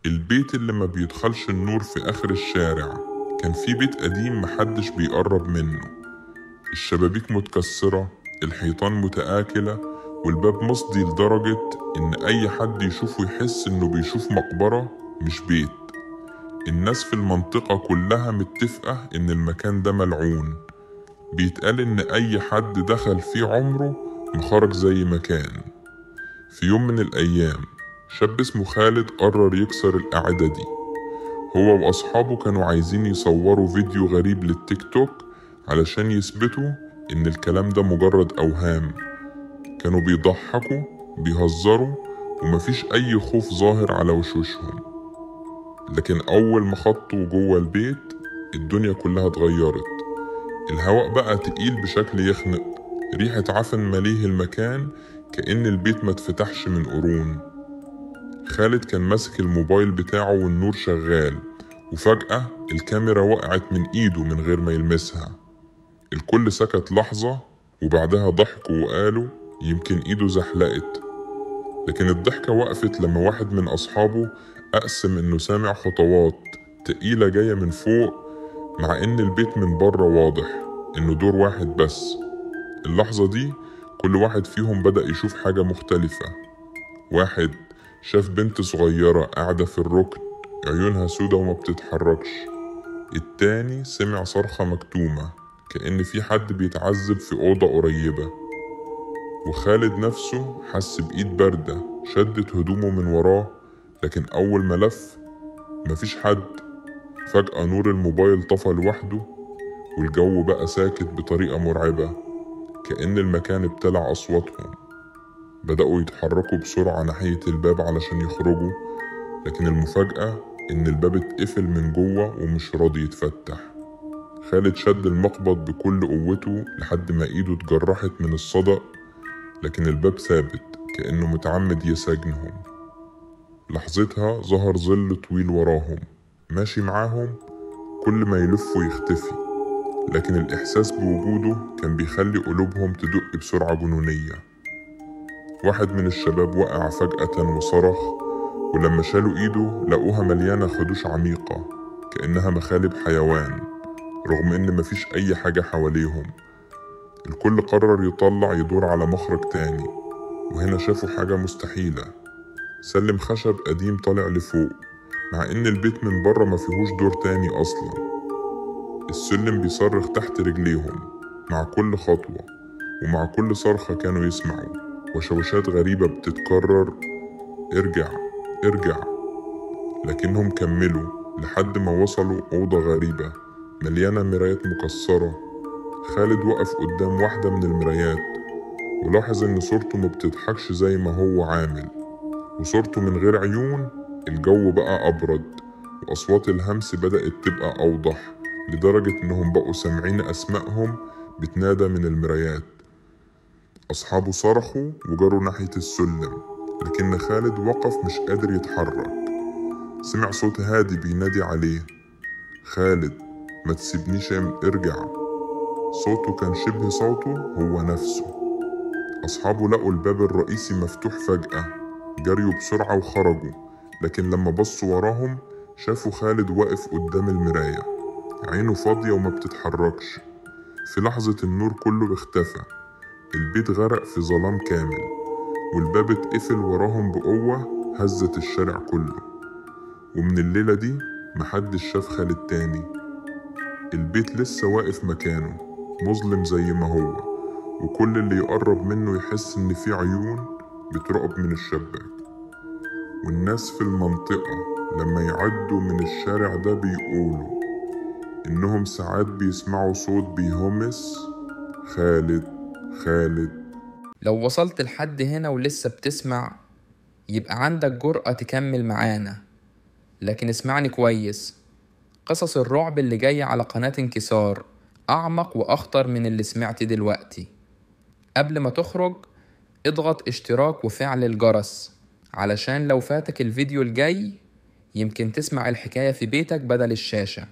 البيت اللي ما بيدخلش النور في آخر الشارع. كان في بيت قديم محدش بيقرب منه، الشبابيك متكسرة، الحيطان متآكلة، والباب مصدي لدرجة إن أي حد يشوفه يحس إنه بيشوف مقبرة مش بيت. الناس في المنطقة كلها متفقة إن المكان ده ملعون، بيتقال إن أي حد دخل فيه عمره مخرج زي ما كان. في يوم من الأيام شاب اسمه خالد قرر يكسر القاعدة دي. هو وأصحابه كانوا عايزين يصوروا فيديو غريب للتيك توك علشان يثبتوا إن الكلام ده مجرد أوهام. كانوا بيضحكوا بيهزروا ومفيش أي خوف ظاهر على وشوشهم. لكن أول ما خطوا جوه البيت الدنيا كلها اتغيرت. الهواء بقى تقيل بشكل يخنق، ريحة عفن مليه المكان كأن البيت ما اتفتحش من قرون. خالد كان ماسك الموبايل بتاعه والنور شغال، وفجأة الكاميرا وقعت من ايده من غير ما يلمسها. الكل سكت لحظة وبعدها ضحكوا وقالوا يمكن ايده زحلقت. لكن الضحكة وقفت لما واحد من أصحابه أقسم إنه سامع خطوات تقيلة جاية من فوق، مع إن البيت من بره واضح إنه دور واحد بس. اللحظة دي كل واحد فيهم بدأ يشوف حاجة مختلفة. واحد شاف بنت صغيرة قاعدة في الركن عيونها سودة وما بتتحركش. التاني سمع صرخة مكتومة كأن في حد بيتعذب في أوضة قريبة. وخالد نفسه حس بإيد باردة شدت هدومه من وراه، لكن أول ما لف مفيش حد. فجأة نور الموبايل طفى لوحده والجو بقى ساكت بطريقة مرعبة، كأن المكان ابتلع أصواتهم. بدأوا يتحركوا بسرعة ناحية الباب علشان يخرجوا، لكن المفاجأة إن الباب اتقفل من جوه ومش راضي يتفتح. خالد شد المقبض بكل قوته لحد ما إيده اتجرحت من الصدأ، لكن الباب ثابت كأنه متعمد يسجنهم. لحظتها ظهر ظل طويل وراهم ماشي معاهم، كل ما يلف ويختفي، لكن الإحساس بوجوده كان بيخلي قلوبهم تدق بسرعة جنونية. واحد من الشباب وقع فجأة وصرخ، ولما شالوا إيده لقوها مليانة خدوش عميقة كأنها مخالب حيوان، رغم إن مفيش أي حاجة حواليهم. الكل قرر يطلع يدور على مخرج تاني، وهنا شافوا حاجة مستحيلة. سلم خشب قديم طالع لفوق، مع إن البيت من بره مفيهوش دور تاني أصلا. السلم بيصرخ تحت رجليهم مع كل خطوة، ومع كل صرخة كانوا يسمعوا وشوشات غريبة بتتكرر: ارجع ارجع. لكنهم كملوا لحد ما وصلوا أوضة غريبة مليانة مرايات مكسرة. خالد وقف قدام واحدة من المرايات ولاحظ إن صورته ما بتضحكش زي ما هو عامل، وصورته من غير عيون. الجو بقى أبرد وأصوات الهمس بدأت تبقى أوضح، لدرجة إنهم بقوا سامعين أسمائهم بتنادى من المرايات. أصحابه صرخوا وجروا ناحية السلم، لكن خالد وقف مش قادر يتحرك. سمع صوت هادي بينادي عليه: خالد ما تسيبنيش، ارجع. صوته كان شبه صوته هو نفسه. أصحابه لقوا الباب الرئيسي مفتوح فجأة، جريوا بسرعة وخرجوا، لكن لما بصوا وراهم شافوا خالد واقف قدام المراية، عينه فاضية وما بتتحركش. في لحظة النور كله اختفى، البيت غرق في ظلام كامل، والباب اتقفل وراهم بقوة هزت الشارع كله. ومن الليلة دي محدش شاف خالد تاني. البيت لسه واقف مكانه مظلم زي ما هو، وكل اللي يقرب منه يحس إن في عيون بتراقب من الشباك. والناس في المنطقة لما يعدوا من الشارع ده بيقولوا إنهم ساعات بيسمعوا صوت بيهمس: خالد خالد. لو وصلت لحد هنا ولسه بتسمع يبقى عندك جرأة تكمل معانا، لكن اسمعني كويس. قصص الرعب اللي جاية على قناة انكسار أعمق وأخطر من اللي سمعت دلوقتي. قبل ما تخرج اضغط اشتراك وفعل الجرس علشان لو فاتك الفيديو الجاي يمكن تسمع الحكاية في بيتك بدل الشاشة.